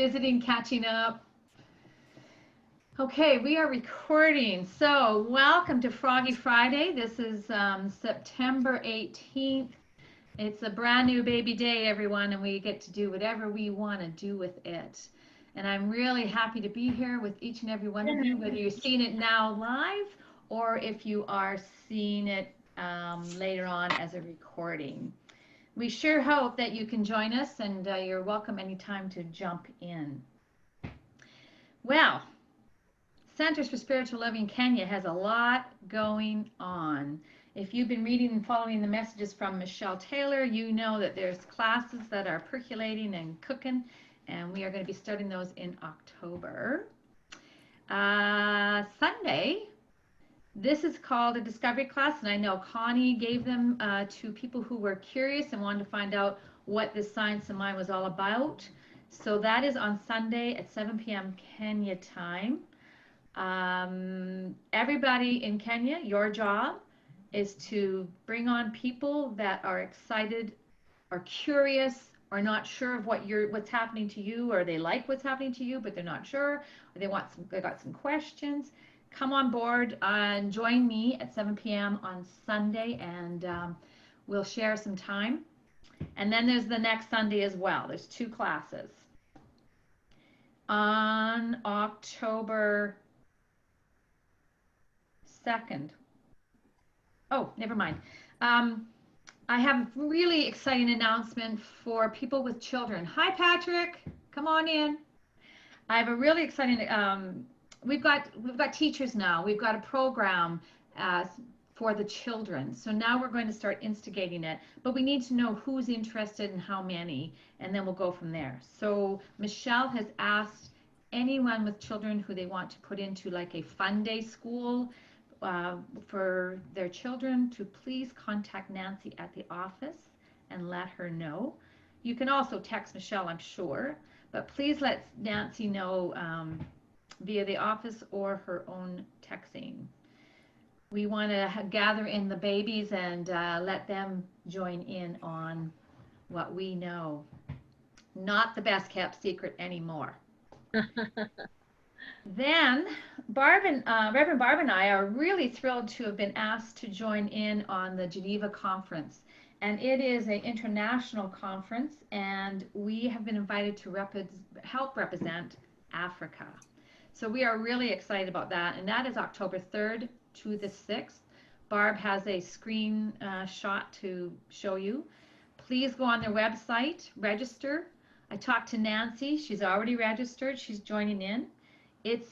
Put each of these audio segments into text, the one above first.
visiting, catching up. Okay, we are recording. So, welcome to Froggy Friday. This is September 18th. It's a brand new baby day, everyone, and we get to do whatever we want to do with it. And I'm really happy to be here with each and every one of you, whether you're seeing it now live or if you are seeing it later on as a recording. We sure hope that you can join us, and you're welcome anytime to jump in. Well, Centers for Spiritual Living Kenya has a lot going on. If you've been reading and following the messages from Michelle Taylor, you know that there's classes that are percolating and cooking, and we are going to be starting those in October. Sunday, this is called a discovery class, and I know Connie gave them to people who were curious and wanted to find out what this Science of Mind was all about. So that is on Sunday at 7 p.m. Kenya time. Everybody in Kenya, your job is to bring on people that are excited, are curious, are not sure of what's happening to you, or they like what's happening to you, but they're not sure, or they got some questions. Come on board and join me at 7 p.m. on Sunday, and we'll share some time. And then there's the next Sunday as well. There's 2 classes. On October 2nd. Oh, never mind. I have a really exciting announcement for people with children. Hi, Patrick. Come on in. I have a really exciting. We've got teachers now. We've got a program for the children. So now we're going to start instigating it. But we need to know who's interested and how many, and then we'll go from there. So Michelle has asked anyone with children who they want to put into like a fun day school for their children to please contact Nancy at the office and let her know. You can also text Michelle, I'm sure, but please let Nancy know via the office or her own texting. We want to gather in the babies and let them join in on what we know. Not the best kept secret anymore. Then Reverend Barb and I are really thrilled to have been asked to join in on the Geneva conference. And it is an international conference, and we have been invited to help represent Africa. So we are really excited about that, and that is October 3rd to the 6th. Barb has a screen shot to show you. Please go on their website, register. I talked to Nancy. She's already registered. She's joining in. It's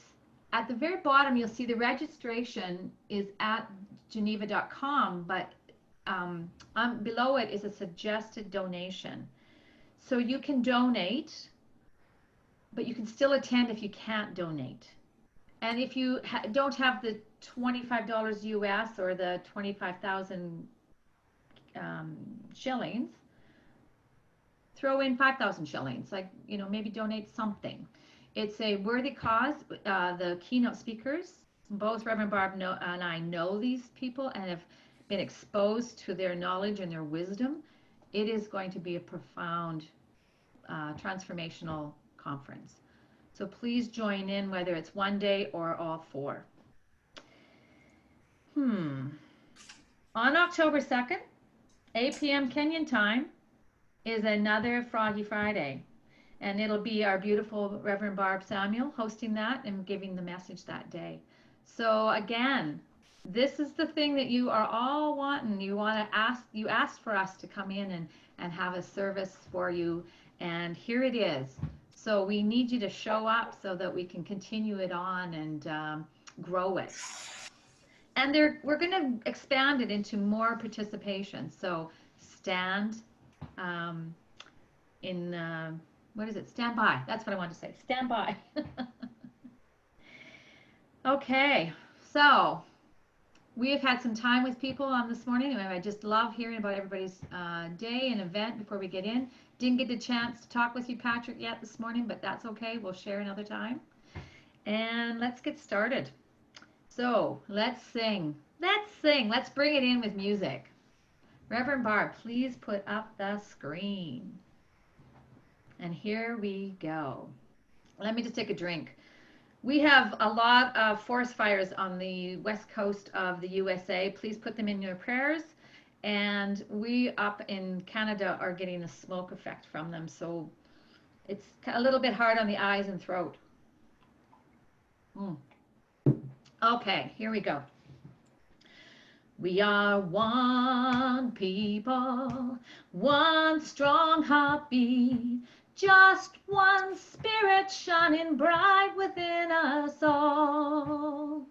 at the very bottom. You'll see the registration is at geneva.com, but below it is a suggested donation. So you can donate, but you can still attend if you can't donate. And if you don't have the $25 US or the 25,000 shillings, throw in 5,000 shillings, like, maybe donate something. It's a worthy cause. The keynote speakers, both Reverend Barb and I know these people and have been exposed to their knowledge and their wisdom. It is going to be a profound, transformational conference. So please join in, whether it's one day or all 4. On October 2nd, 8 p.m. Kenyan time, is another Froggy Friday. And it'll be our beautiful Reverend Barb Samuel hosting that and giving the message that day. So again, this is the thing that you are all wanting. You asked for us to come in and have a service for you, and here it is. So we need you to show up so that we can continue it on and grow it. And we're going to expand it into more participation. So stand what is it? Stand by. That's what I want to say. Stand by. Okay, so we have had some time with people on this morning, and I just love hearing about everybody's day and event before we get in. Didn't get the chance to talk with you, Patrick, yet this morning, but that's okay. We'll share another time. And let's get started. So let's sing. Let's sing. Let's bring it in with music. Reverend Barb, please put up the screen. And here we go. Let me just take a drink. We have a lot of forest fires on the west coast of the USA. Please put them in your prayers. And we up in Canada are getting the smoke effect from them. So it's a little bit hard on the eyes and throat. Mm. Okay, here we go. We are one people, one strong heartbeat, just one spirit shining bright within us all.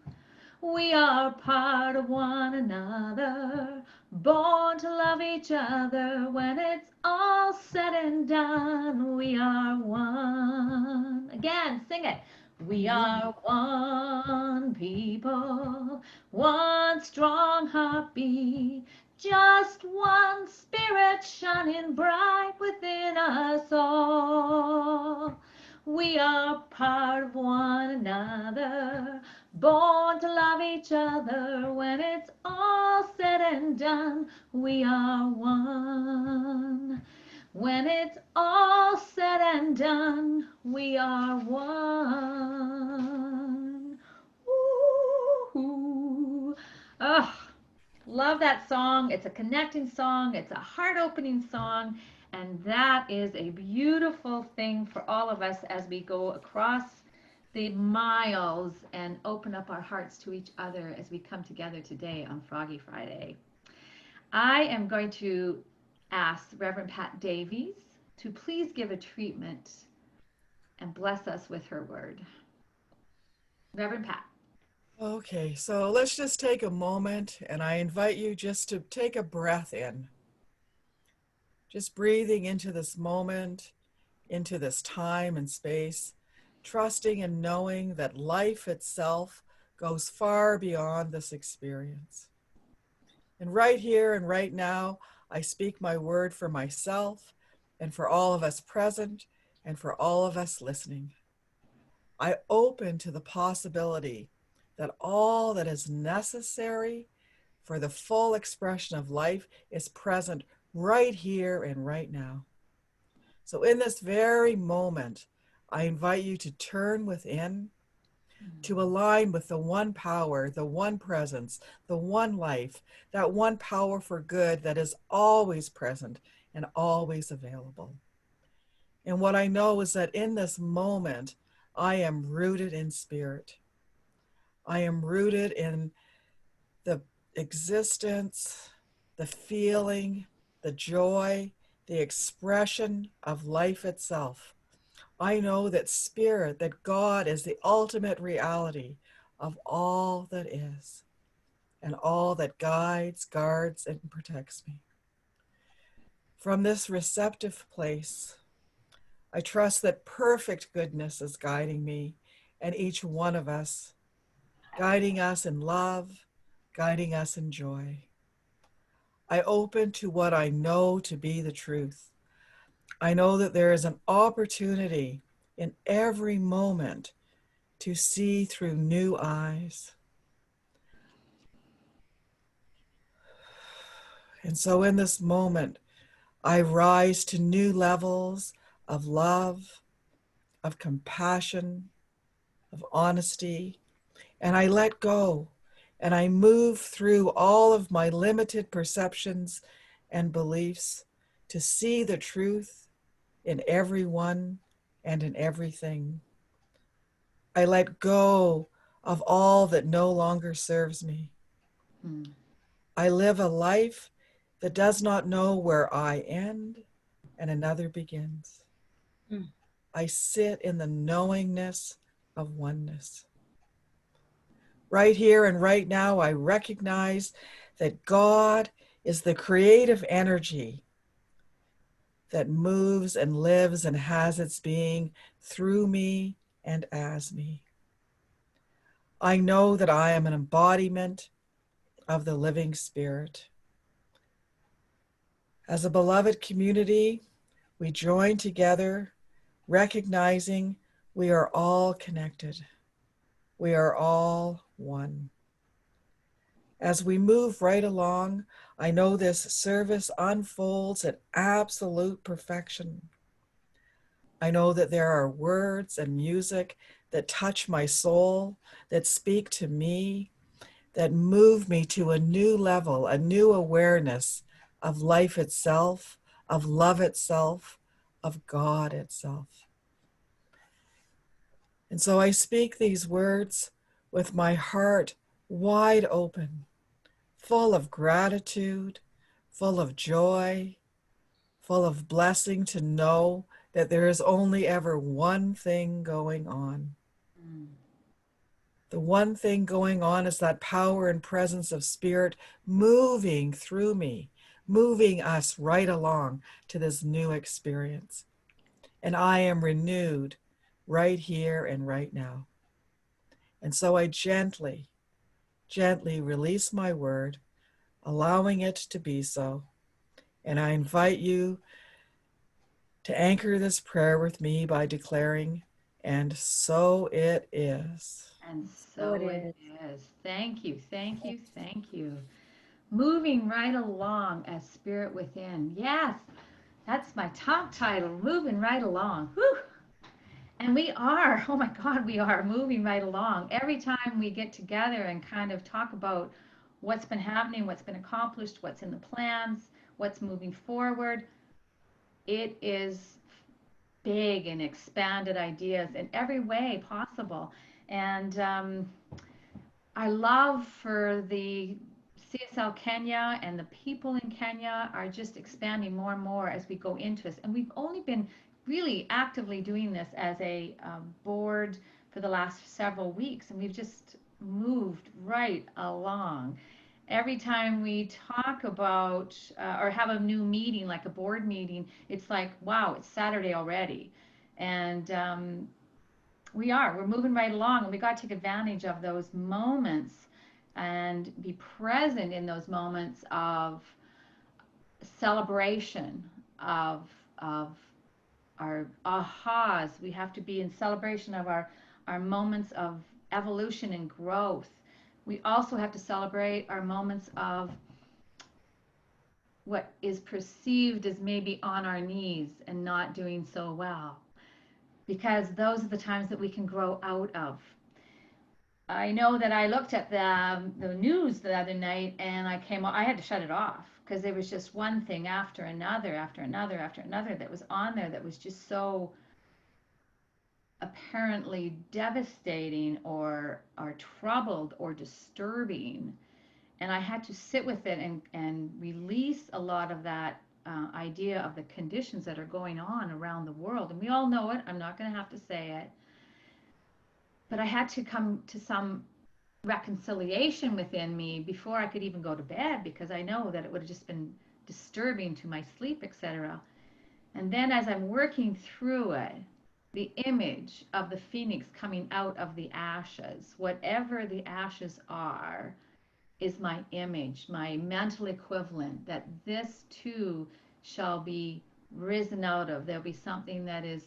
We are part of one another, born to love each other. When it's all said and done, we are one. Again, sing it. We are one people, one strong heartbeat, just one spirit shining bright within us all. We are part of one another, born to love each other. When it's all said and done, we are one. When it's all said and done, we are one. Ooh. Oh, love that song. It's a connecting song, it's a heart opening song, and that is a beautiful thing for all of us as we go across the miles and open up our hearts to each other as we come together today on Froggy Friday. I am going to ask Reverend Pat Davies to please give a treatment and bless us with her word. Reverend Pat. Okay, so let's just take a moment and I invite you just to take a breath in. Just breathing into this moment, into this time and space, trusting and knowing that life itself goes far beyond this experience. And right here and right now, I speak my word for myself and for all of us present and for all of us listening. I open to the possibility that all that is necessary for the full expression of life is present right here and right now. So in this very moment, I invite you to turn within, to align with the one power, the one presence, the one life, that one power for good that is always present and always available. And what I know is that in this moment, I am rooted in spirit. I am rooted in the existence, the feeling, the joy, the expression of life itself. I know that spirit, that God is the ultimate reality of all that is and all that guides, guards, and protects me. From this receptive place, I trust that perfect goodness is guiding me and each one of us, guiding us in love, guiding us in joy. I open to what I know to be the truth. I know that there is an opportunity in every moment to see through new eyes. And so in this moment, I rise to new levels of love, of compassion, of honesty, and I let go and I move through all of my limited perceptions and beliefs to see the truth in everyone and in everything. I let go of all that no longer serves me. Mm. I live a life that does not know where I end and another begins. Mm. I sit in the knowingness of oneness. Right here and right now, I recognize that God is the creative energy that moves and lives and has its being through me and as me. I know that I am an embodiment of the living spirit. As a beloved community, we join together, recognizing we are all connected. We are all one. As we move right along, I know this service unfolds at absolute perfection. I know that there are words and music that touch my soul, that speak to me, that move me to a new level, a new awareness of life itself, of love itself, of God itself. And so I speak these words with my heart wide open, full of gratitude, full of joy, full of blessing to know that there is only ever one thing going on. Mm. The one thing going on is that power and presence of spirit moving through me, moving us right along to this new experience. And I am renewed right here and right now. And so I gently, gently release my word, allowing it to be so. And I invite you to anchor this prayer with me by declaring, and so it is. And So it so it is. is. Thank you, thank you, thank you. Moving right along as spirit within. Yes, that's my top title, moving right along. Whew. And we are, oh my God, we are moving right along. Every time we get together and kind of talk about what's been happening, what's been accomplished, what's in the plans, what's moving forward, it is big and expanded ideas in every way possible. And I love for the CSL Kenya, and the people in Kenya are just expanding more and more as we go into this. And we've only been really actively doing this as a board for the last several weeks, and we've just moved right along. Every time we talk about or have a new meeting, like a board meeting, it's like, wow, it's Saturday already. And we're moving right along, and we got to take advantage of those moments and be present in those moments of celebration, of our ahas. We have to be in celebration of our moments of evolution and growth. We also have to celebrate our moments of what is perceived as maybe on our knees and not doing so well, because those are the times that we can grow out of. I know that I looked at the news the other night, and I had to shut it off because there was just one thing after another, after another, after another that was on there that was just so apparently devastating or troubled or disturbing. And I had to sit with it and release a lot of that idea of the conditions that are going on around the world. And we all know it. I'm not going to have to say it. But I had to come to some reconciliation within me before I could even go to bed, because I know that it would have just been disturbing to my sleep, etc. And then as I'm working through it, the image of the phoenix coming out of the ashes, whatever the ashes are, is my image, my mental equivalent, that this too shall be risen out of. There'll be something that is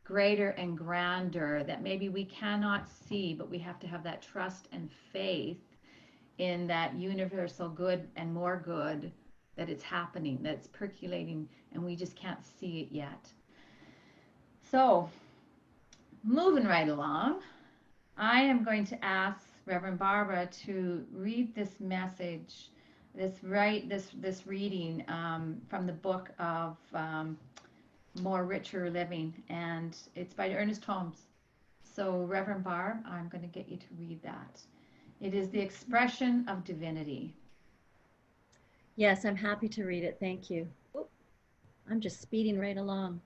greater and grander that maybe we cannot see, but we have to have that trust and faith in that universal good and more good, that it's happening, that it's percolating, and we just can't see it yet. So, moving right along, I am going to ask Reverend Barbara to read this message, this reading from the book of More Richer Living, and it's by Ernest Holmes. So, Reverend Barb, I'm going to get you to read that. It is the expression of divinity. Yes, I'm happy to read it. Thank you. Oop, I'm just speeding right along.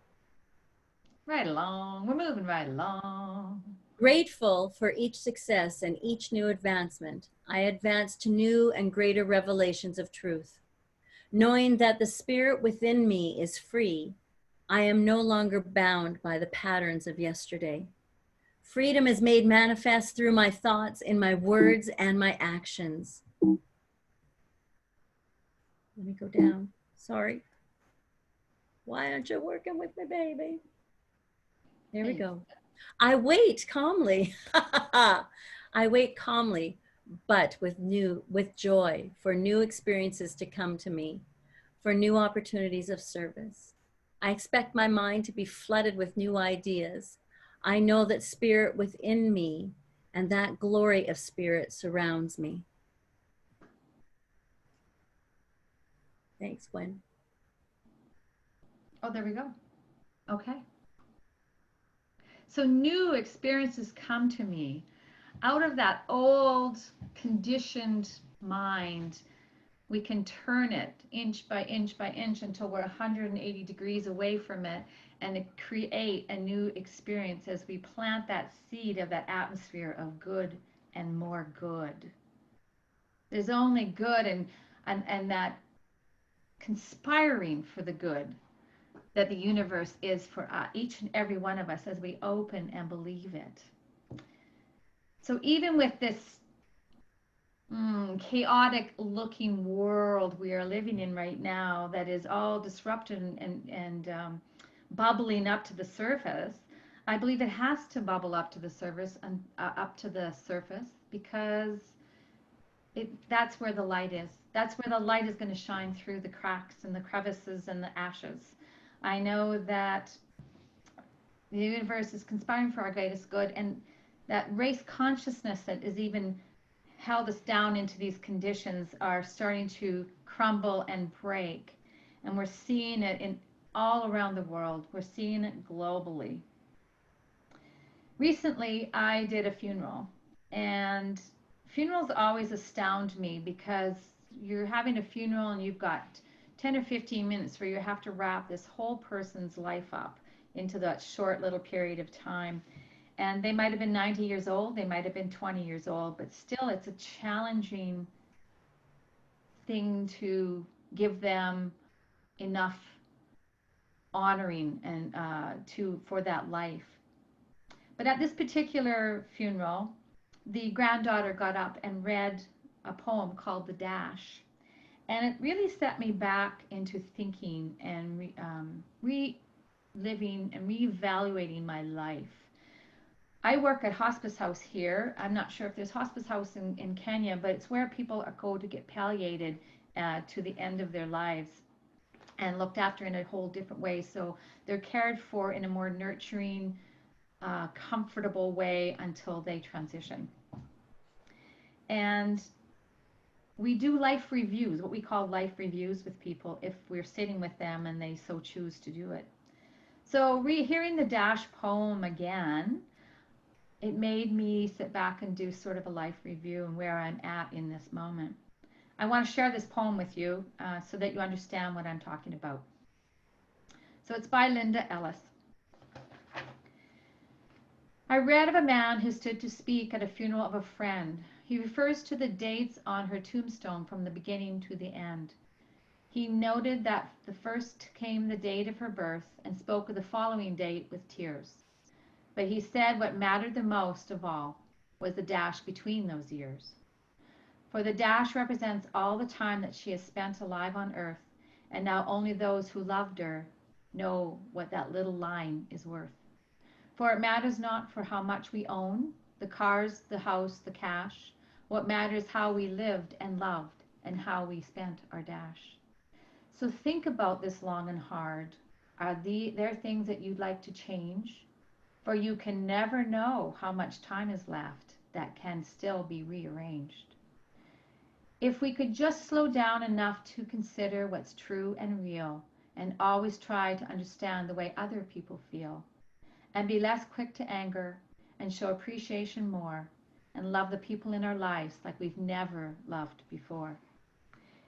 Right along. We're moving right along. Grateful for each success and each new advancement, I advance to new and greater revelations of truth. Knowing that the spirit within me is free, I am no longer bound by the patterns of yesterday. Freedom is made manifest through my thoughts, in my words, and my actions. Let me go down. Sorry. Why aren't you working with me, baby? There we go. I wait calmly. I wait calmly, but with joy for new experiences to come to me, for new opportunities of service. I expect my mind to be flooded with new ideas. I know that spirit within me and that glory of spirit surrounds me. Thanks, Gwen. Oh, there we go. Okay. So new experiences come to me out of that old conditioned mind. We can turn it inch by inch by inch until we're 180 degrees away from it and create a new experience as we plant that seed of that atmosphere of good and more good. There's only good and that conspiring for the good that the universe is for each and every one of us as we open and believe it. So even with this chaotic looking world we are living in right now that is all disrupted and bubbling up to the surface, I believe it has to bubble up to the surface and up to the surface because that's where the light is. That's where the light is going to shine through the cracks and the crevices and the ashes. I know that the universe is conspiring for our greatest good, and that race consciousness that is even held us down into these conditions are starting to crumble and break. And we're seeing it in all around the world. We're seeing it globally. Recently, I did a funeral, and funerals always astound me because you're having a funeral and you've got 10 or 15 minutes where you have to wrap this whole person's life up into that short little period of time. And they might have been 90 years old, they might have been 20 years old, but still it's a challenging thing to give them enough honoring and for that life. But at this particular funeral, the granddaughter got up and read a poem called The Dash. And it really set me back into thinking and reliving and reevaluating my life. I work at hospice house here. I'm not sure if there's hospice house in Kenya, but it's where people go to get palliated to the end of their lives and looked after in a whole different way. So they're cared for in a more nurturing, comfortable way until they transition. And we do life reviews, what we call life reviews with people if we're sitting with them and they so choose to do it. So hearing the Dash poem again, it made me sit back and do sort of a life review and where I'm at in this moment. I want to share this poem with you so that you understand what I'm talking about. So it's by Linda Ellis. I read of a man who stood to speak at a funeral of a friend. He refers to the dates on her tombstone from the beginning to the end. He noted that the first came the date of her birth and spoke of the following date with tears. But he said what mattered the most of all was the dash between those years. For the dash represents all the time that she has spent alive on earth, and now only those who loved her know what that little line is worth. For it matters not for how much we own, the cars, the house, the cash. What matters how we lived and loved and how we spent our dash. So think about this long and hard. Are there things that you'd like to change? For you can never know how much time is left that can still be rearranged. If we could just slow down enough to consider what's true and real and always try to understand the way other people feel and be less quick to anger and show appreciation more and love the people in our lives like we've never loved before.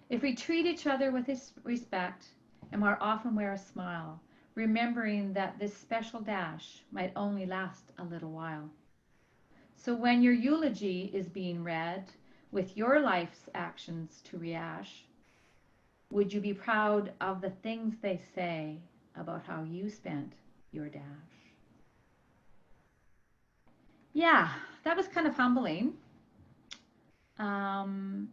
If we treat each other with respect and more often wear a smile, remembering that this special dash might only last a little while. So when your eulogy is being read with your life's actions to rehash, would you be proud of the things they say about how you spent your dash? Yeah, that was kind of humbling. And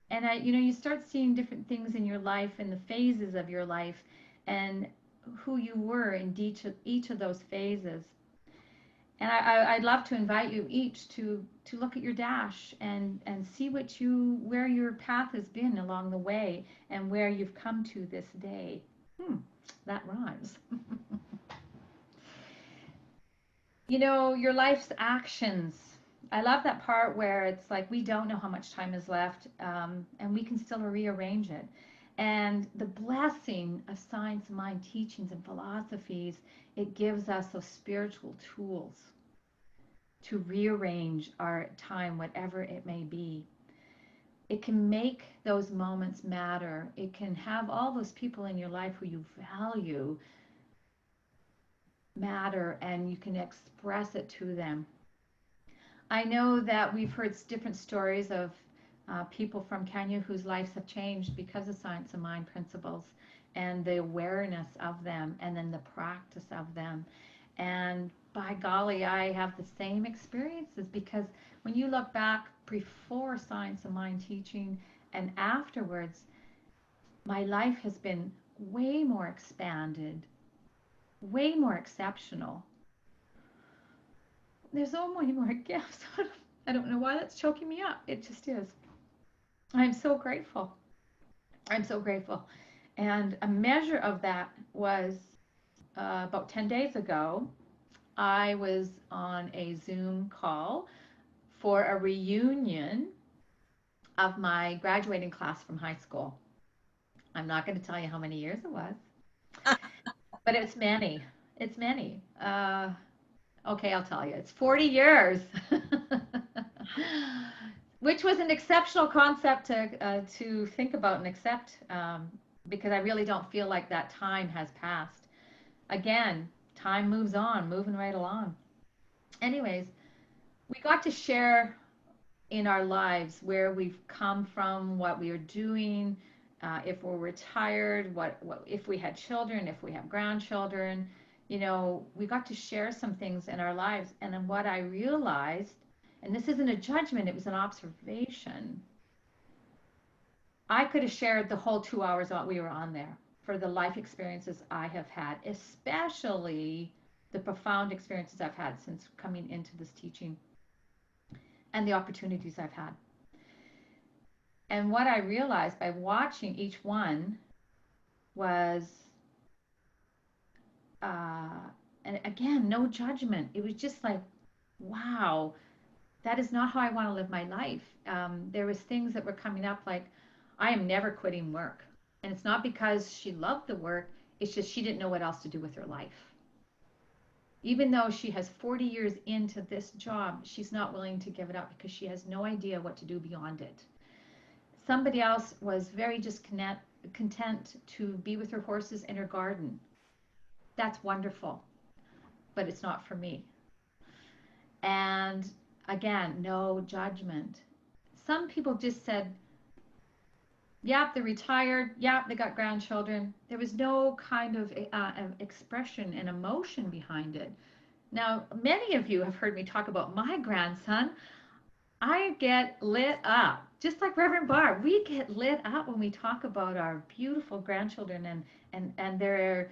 you start seeing different things in your life and the phases of your life and who you were in each of those phases. And I'd love to invite you each to look at your dash and see where your path has been along the way and where you've come to this day. That rhymes. You know, your life's actions. I love that part where it's like we don't know how much time is left, and we can still rearrange it. And the blessing of science and mind teachings and philosophies, it gives us those spiritual tools to rearrange our time, whatever it may be. It can make those moments matter. It can have all those people in your life who you value matter, and you can express it to them. I know that we've heard different stories of people from Kenya whose lives have changed because of science and mind principles and the awareness of them and then the practice of them. And by golly, I have the same experiences because when you look back before science and mind teaching and afterwards, my life has been way more expanded, way more exceptional. There's so many more gifts. I don't know why that's choking me up. It just is. I'm so grateful. I'm so grateful. And a measure of that was about 10 days ago. I was on a Zoom call for a reunion of my graduating class from high school. I'm not going to tell you how many years it was, but it's many. It's many. Okay, I'll tell you. It's 40 years, which was an exceptional concept to think about and accept, because I really don't feel like that time has passed. Again, time moves on, moving right along. Anyways, we got to share in our lives where we've come from, what we are doing, if we're retired, what if we had children, if we have grandchildren. You know, we got to share some things in our lives. And then what I realized, and this isn't a judgment, it was an observation. I could have shared the whole 2 hours that we were on there for the life experiences I have had, especially the profound experiences I've had since coming into this teaching and the opportunities I've had. And what I realized by watching each one was, and again, no judgment. It was just like, wow, that is not how I want to live my life. There was things that were coming up like, I am never quitting work. And it's not because she loved the work, it's just she didn't know what else to do with her life. Even though she has 40 years into this job, she's not willing to give it up because she has no idea what to do beyond it. Somebody else was very just content to be with her horses in her garden. That's wonderful, but it's not for me. And again, no judgment. Some people just said, yep, they're retired. Yep, they got grandchildren. There was no kind of expression and emotion behind it. Now, many of you have heard me talk about my grandson. I get lit up, just like Reverend Barb. We get lit up when we talk about our beautiful grandchildren and their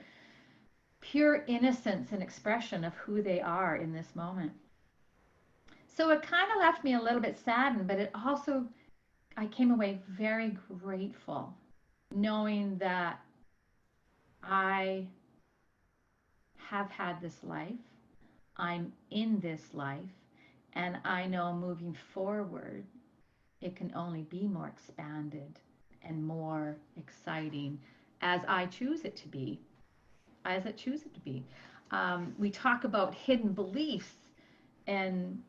pure innocence and expression of who they are in this moment. So it kind of left me a little bit saddened, but it also, I came away very grateful knowing that I have had this life, I'm in this life, and I know moving forward, it can only be more expanded and more exciting as I choose it to be, as I choose it to be. We talk about hidden beliefs, and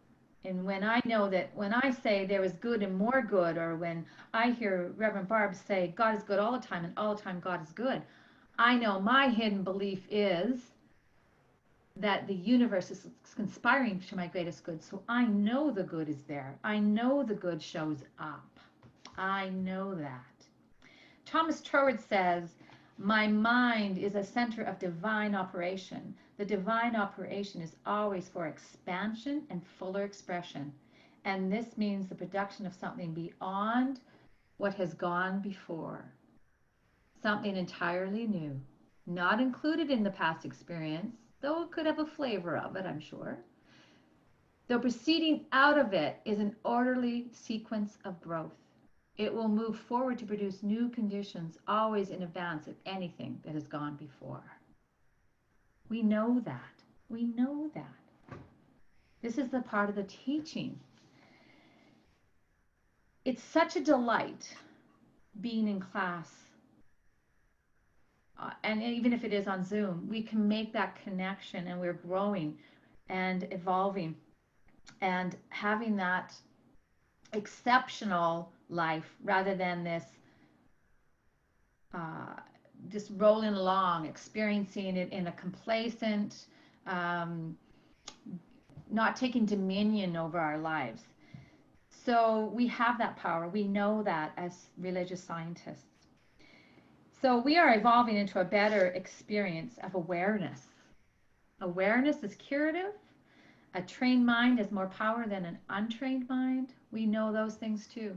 when I know that when I say there is good and more good, or when I hear Reverend Barb say God is good all the time and all the time God is good, I know my hidden belief is that the universe is conspiring to my greatest good. So I know the good is there. I know the good shows up. I know that. Thomas Troward says, my mind is a center of divine operation. The divine operation is always for expansion and fuller expression. And this means the production of something beyond what has gone before. Something entirely new, not included in the past experience, though it could have a flavor of it, I'm sure. Though proceeding out of it is an orderly sequence of growth. It will move forward to produce new conditions, always in advance of anything that has gone before. We know that. We know that. This is the part of the teaching. It's such a delight being in class. And even if it is on Zoom, we can make that connection, and we're growing and evolving and having that exceptional life rather than this just rolling along, experiencing it in a complacent, um, not taking dominion over our lives. So we have that power. We know that as religious scientists. So we are evolving into a better experience of awareness. Awareness is curative. A trained mind has more power than an untrained mind. We know those things too.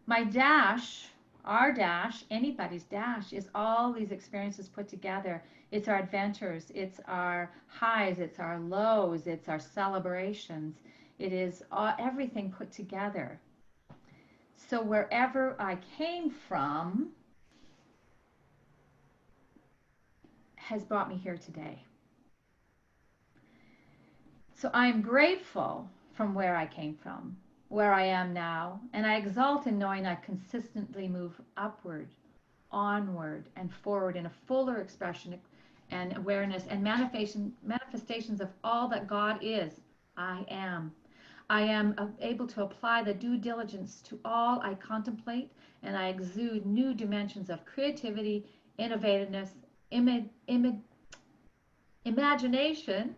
My dash, our dash, anybody's dash, is all these experiences put together. It's our adventures, it's our highs, it's our lows, it's our celebrations. It is everything put together. So wherever I came from has brought me here today. So I am grateful from where I came from, where I am now, and I exult in knowing I consistently move upward, onward, and forward in a fuller expression and awareness and manifestations of all that God is. I am. I am able to apply the due diligence to all I contemplate, and I exude new dimensions of creativity, innovativeness, imagination,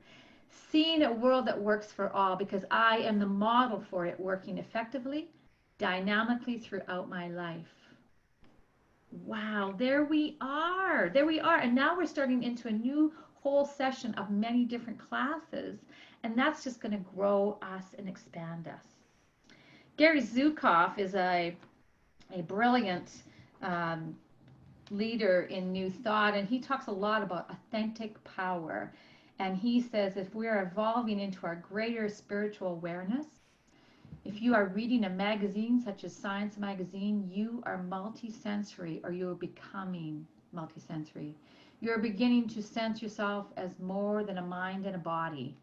seeing a world that works for all, because I am the model for it working effectively, dynamically throughout my life. Wow, there we are. There we are. And now we're starting into a new whole session of many different classes, and that's just going to grow us and expand us. Gary Zukav is a brilliant leader in New Thought, and he talks a lot about authentic power. And he says if we're evolving into our greater spiritual awareness, if you are reading a magazine such as Science Magazine, you are multisensory, or you are becoming multisensory. You're beginning to sense yourself as more than a mind and a body,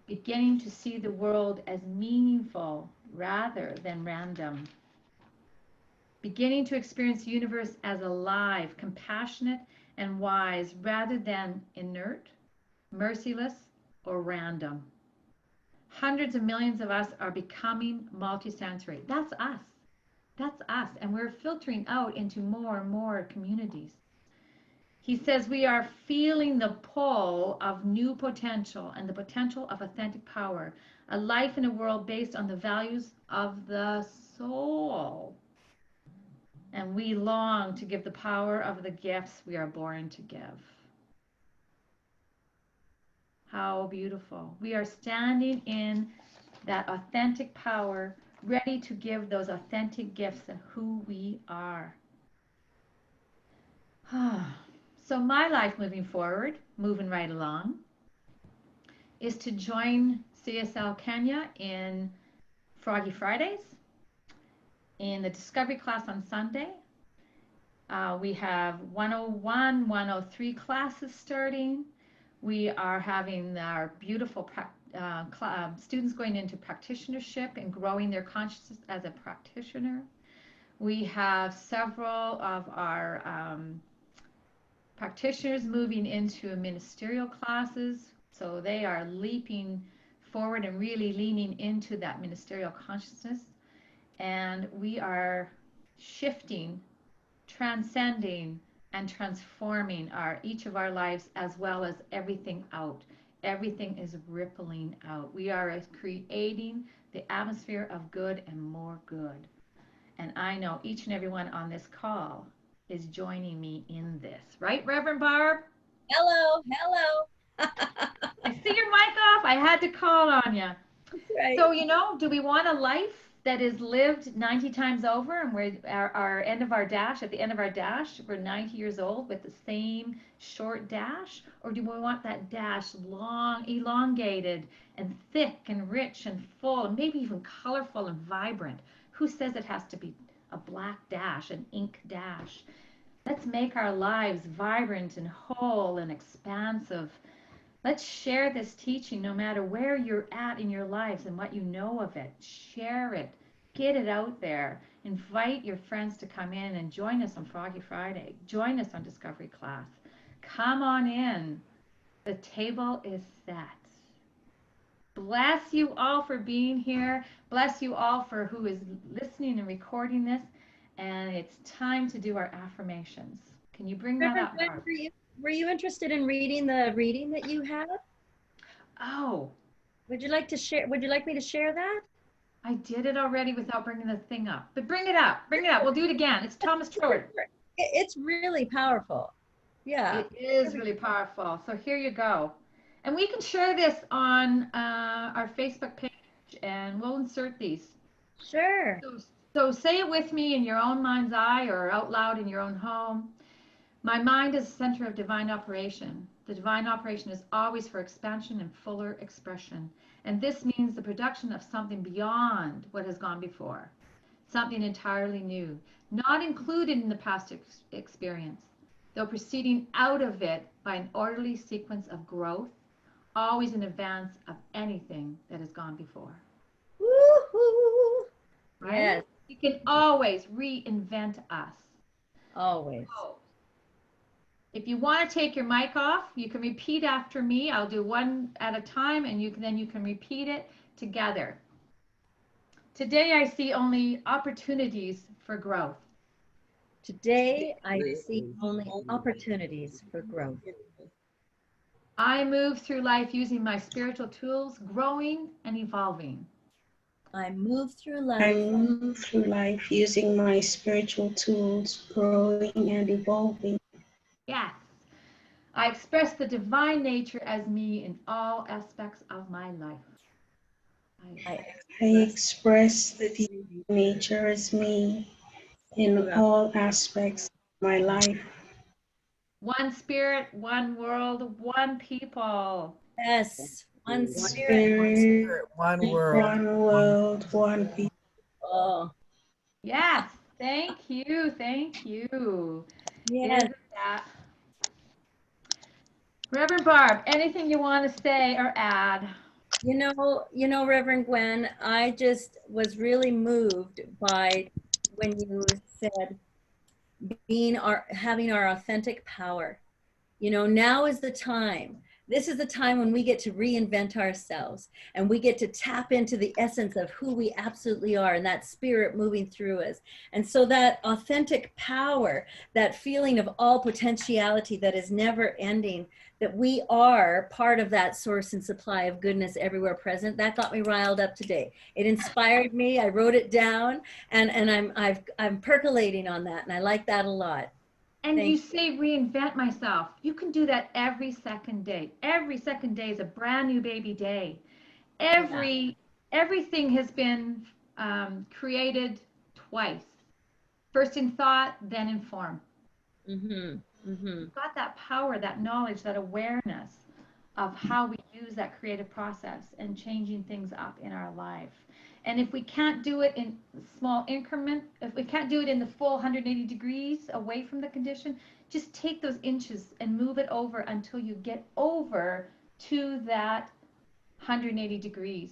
beginning to see the world as meaningful rather than random, beginning to experience the universe as alive, compassionate, and wise rather than inert, merciless, or random. Hundreds of millions of us are becoming multisensory. That's us. That's us. And we're filtering out into more and more communities. He says we are feeling the pull of new potential and the potential of authentic power, a life in a world based on the values of the soul. And we long to give the power of the gifts we are born to give. How beautiful. We are standing in that authentic power, ready to give those authentic gifts of who we are. So my life moving forward, moving right along, is to join CSL Kenya in Froggy Fridays, in the Discovery class on Sunday. We have 101, 103 classes starting. We are having our beautiful students going into practitionership and growing their consciousness as a practitioner. We have several of our practitioners moving into ministerial classes. So they are leaping forward and really leaning into that ministerial consciousness. And we are shifting, transcending, and transforming each of our lives, as well as everything out. Everything is rippling out. We are creating the atmosphere of good and more good. And I know each and every one on this call is joining me in this. Right, Reverend Barb? Hello, hello. I see your mic off. I had to call on you. Right. So, do we want a life that is lived 90 times over, and we're at the end of our dash, we're 90 years old with the same short dash? Or do we want that dash long, elongated, and thick, and rich, and full, and maybe even colorful and vibrant? Who says it has to be a black dash, an ink dash? Let's make our lives vibrant and whole and expansive. Let's share this teaching no matter where you're at in your lives and what you know of it. Share it. Get it out there. Invite your friends to come in and join us on Froggy Friday. Join us on Discovery Class. Come on in. The table is set. Bless you all for being here. Bless you all for who is listening and recording this. And it's time to do our affirmations. Can you bring that Reverend up, Gwen, Barb? were you interested in reading the reading that you had? Oh, Would you like to share? Would you like me to share that? I did it already without bringing the thing up. But bring it up. Bring it up. We'll do it again. It's Thomas Troward. It's really powerful. Yeah. It is really powerful. So here you go. And we can share this on our Facebook page and we'll insert these. Sure. So say it with me in your own mind's eye or out loud in your own home. My mind is the center of divine operation. The divine operation is always for expansion and fuller expression. And this means the production of something beyond what has gone before, something entirely new, not included in the past experience, though proceeding out of it by an orderly sequence of growth, always in advance of anything that has gone before. Woohoo! Right? Yes. You can always reinvent us. Always. So, if you want to take your mic off, you can repeat after me. I'll do one at a time and then you can repeat it together. Today I see only opportunities for growth. Today, I see only opportunities for growth. I move through life using my spiritual tools, growing and evolving. I move through I life. move through life using my spiritual tools, growing and evolving. Yes. I express the divine nature as me in all aspects of my life. I I express the divine nature as me in all aspects of my life. One spirit, one world, one people. Yes. One One spirit. spirit, one world. One world, one people. Oh, Yes. Thank you. Thank you. yes. Isn't that? Reverend Barb, anything you want to say or add? You know, Reverend Gwen, I just was really moved by when you said having our authentic power. You know, now is the time. This is the time when we get to reinvent ourselves and we get to tap into the essence of who we absolutely are and that spirit moving through us. And so that authentic power, that feeling of all potentiality that is never ending, that we are part of that source and supply of goodness everywhere present, that got me riled up today. It inspired me. I wrote it down and I'm percolating on that. And I like that a lot. And Thank you you. say reinvent myself. You can do that every second day. Every second day is a brand new baby day. Everything has been created twice. First in thought, then in form. Mm-hmm. Mm-hmm. We've got that power, that knowledge, that awareness of how we use that creative process and changing things up in our life. And if we can't do it in small increment, if we can't do it in the full 180 degrees away from the condition, just take those inches and move it over until you get over to that 180 degrees.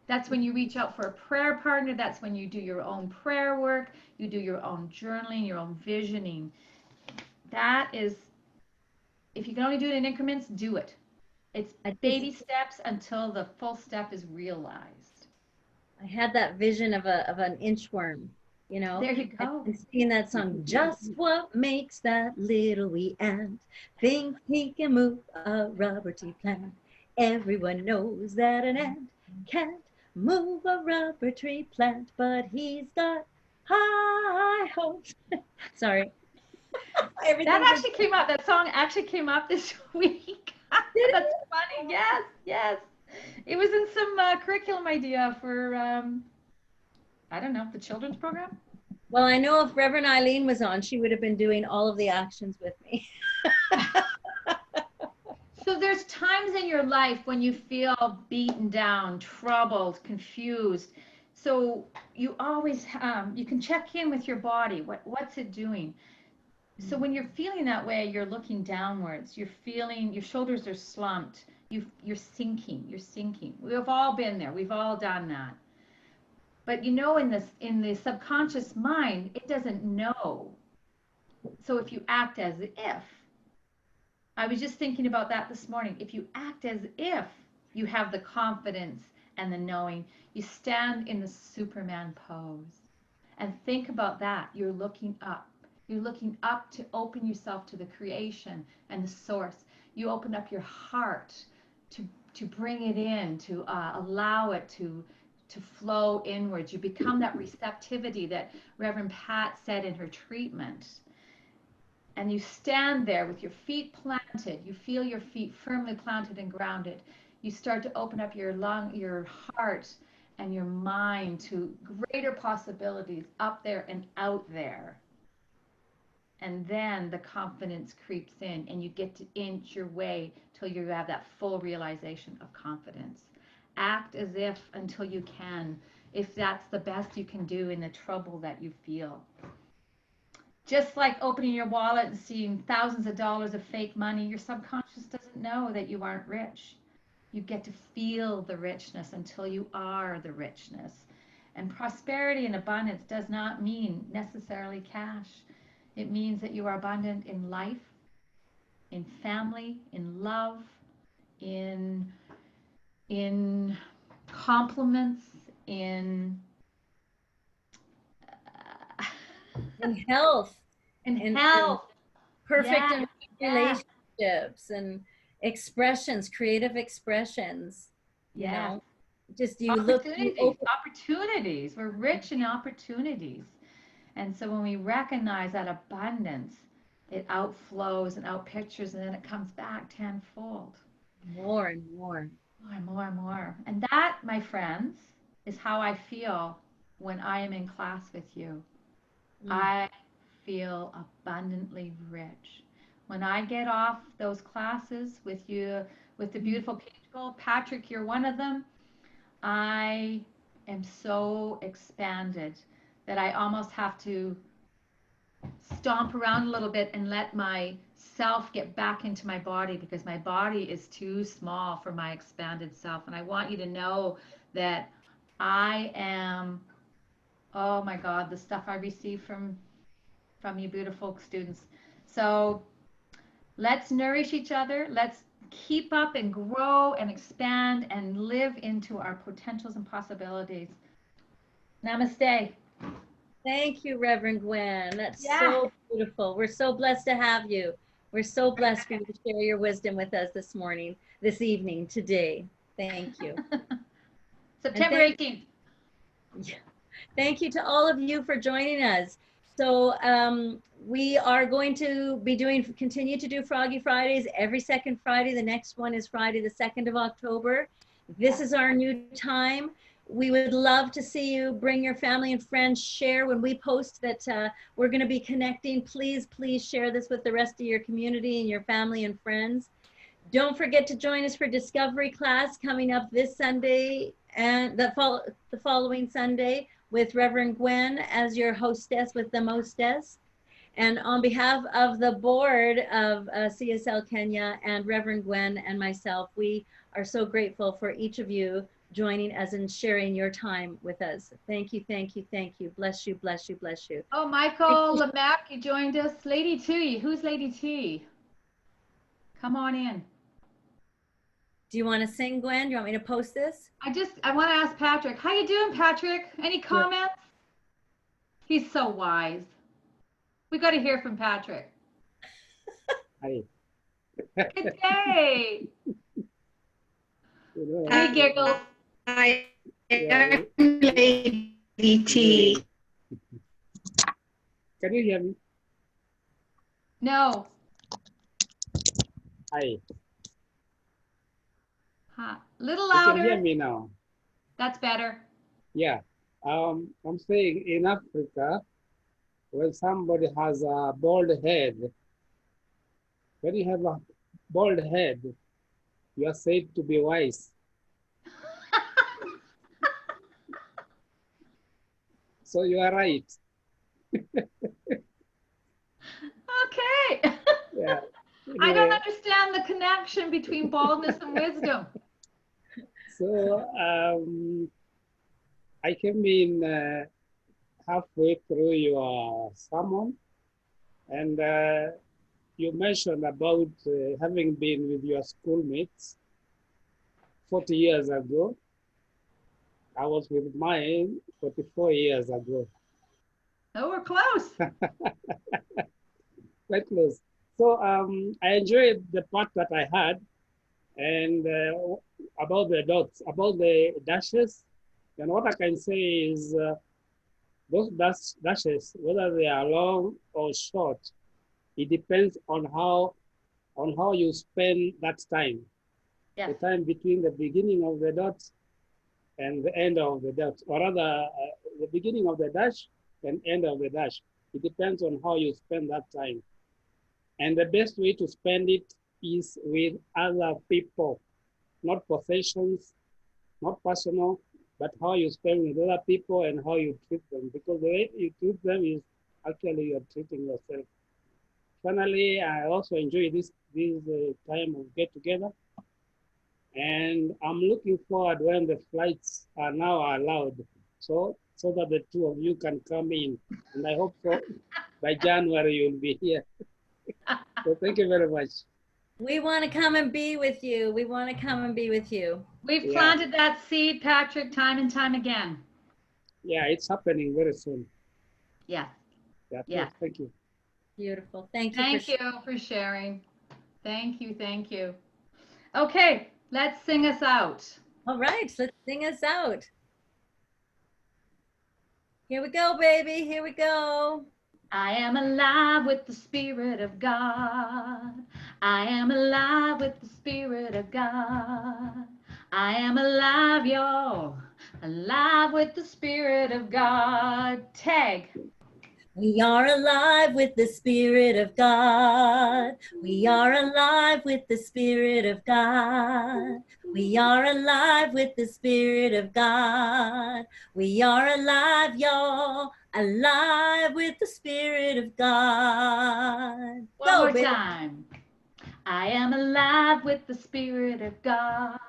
That's when you reach out for a prayer partner. That's when you do your own prayer work. You do your own journaling, your own visioning. That is, if you can only do it in increments, do it. It's baby steps until the full step is realized. I had that vision of an inchworm, you know. There you go. And singing that song, just what makes that little wee ant think he can move a rubber tree plant? Everyone knows that an ant can't move a rubber tree plant, but he's got high hopes. Sorry. That song actually came up this week. That's funny. Yes, yes. It was in some curriculum idea for, I don't know, the children's program. Well, I know if Reverend Eileen was on, she would have been doing all of the actions with me. So there's times in your life when you feel beaten down, troubled, confused. So you always, you can check in with your body. What's it doing? So when you're feeling that way, you're looking downwards. You're feeling your shoulders are slumped. You're sinking. You're sinking. We've all been there. We've all done that. But you know, in the subconscious mind, it doesn't know. So if you act as if, I was just thinking about that this morning. If you act as if you have the confidence and the knowing, you stand in the Superman pose and think about that. You're looking up. You're looking up to open yourself to the creation and the source. You open up your heart to bring it in, to allow it to flow inwards. You become that receptivity that Reverend Pat said in her treatment. And you stand there with your feet planted. You feel your feet firmly planted and grounded. You start to open up your heart and your mind to greater possibilities up there and out there. And then the confidence creeps in and you get to inch your way till you have that full realization of confidence. Act as if until you can, if that's the best you can do in the trouble that you feel. Just like opening your wallet and seeing thousands of dollars of fake money, your subconscious doesn't know that you aren't rich. You get to feel the richness until you are the richness. And prosperity and abundance does not mean necessarily cash. It means that you are abundant in life, in family, in love, in compliments, in In health, in in health. perfect Yeah, and yeah, relationships and expressions, creative expressions, you yeah. know, just you Opportunities, open. opportunities. We're rich in opportunities. And so when we recognize that abundance, it outflows and outpictures and then it comes back tenfold. More and more. More and more and more. And that, my friends, is how I feel when I am in class with you. Mm. I feel abundantly rich. When I get off those classes with you, with the beautiful people, Patrick, you're one of them. I am so expanded that I almost have to stomp around a little bit and let myself get back into my body because my body is too small for my expanded self. And I want you to know that I am, oh my God, the stuff I receive from you beautiful students. So let's nourish each other. Let's keep up and grow and expand and live into our potentials and possibilities. Namaste. Thank you, Reverend Gwen. That's Yeah. so beautiful. We're so blessed to have you. We're so blessed for you to share your wisdom with us this morning, this evening, today. Thank you. And September 18th. thank you to all of you for joining us. So we are going to be continue to do Froggy Fridays every second Friday. The next one is Friday, the 2nd of October. This is our new time. We would love to see you. Bring your family and friends. Share when we post that we're going to be connecting. Please, please share this with the rest of your community and your family and friends. Don't forget to join us for Discovery class coming up this Sunday and the following Sunday with Reverend Gwen as your hostess with the mostess. And on behalf of the board of CSL Kenya and Reverend Gwen and myself, we are so grateful for each of you joining us and sharing your time with us. Thank you, thank you, thank you. Bless you, bless you, bless you. Oh, Michael Lemack, you joined us. Lady T. Who's Lady T? Come on in. Do you want to sing, Gwen? Do you want me to post this? I want to ask Patrick. How you doing, Patrick? Any comments? He's so wise. We got to hear from Patrick. Hi. Good day. You know, Hey, Giggles. I yeah, am Lady T. can you hear me? No. Hi. Little You can hear louder. me now. That's better. Yeah. I'm saying in Africa, when somebody has a bald head, when you have a bald head, you are said to be wise. So you are right. Okay. Yeah. I don't Anyway, understand the connection between baldness and wisdom. so I came in halfway through your sermon, and you mentioned about having been with your schoolmates 40 years ago. I was with mine 44 years ago. Oh, we're close. Quite close. So I enjoyed the part that I had, and about the dots, about the dashes. And what I can say is those dashes, whether they are long or short, it depends on how you spend that time. Yes. The time between the beginning of the dot and the end of the dot, or rather the beginning of the dash and end of the dash. It depends on how you spend that time. And the best way to spend it is with other people, not possessions, not personal, but how you spend with other people and how you treat them. Because the way you treat them is actually you're treating yourself. Finally, I also enjoy this time of get together. And I'm looking forward when the flights are now allowed. So that the two of you can come in. And I hope so by January you'll be here. So thank you very much. We want to come and be with you. We want to come and be with you. We've Yeah. planted that seed, Patrick, time and time again. Yeah, it's happening very soon. Yes. Yeah, Yeah. thank you. Beautiful. Thank you. Thank you for sharing. Thank you. Thank you. Okay, let's sing us out. All right, let's sing us out. Here we go, baby. Here we go. I am alive with the Spirit of God. I am alive with the Spirit of God. I am alive, y'all. Alive with the Spirit of God. Tag. We are alive with the Spirit of God. We are alive with the Spirit of God. We are alive with the Spirit of God. We are alive, y'all. Alive with the Spirit of God. One more time. I am alive with the Spirit of God.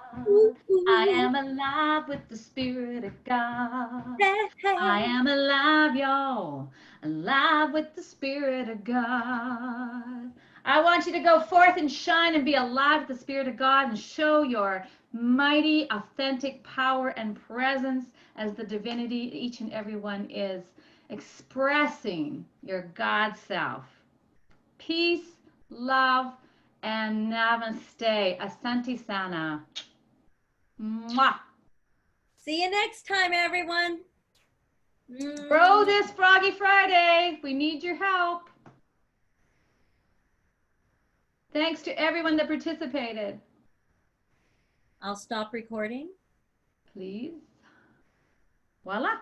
I am alive with the Spirit of God. I am alive, y'all. Alive with the Spirit of God. I want you to go forth and shine and be alive with the Spirit of God and show your mighty, authentic power and presence as the divinity each and every one is, expressing your God self. Peace, love, and namaste. Asante sana. Mwah. See you next time, everyone. Grow this Froggy Friday. We need your help. Thanks to everyone that participated. I'll stop recording. Please. Voila.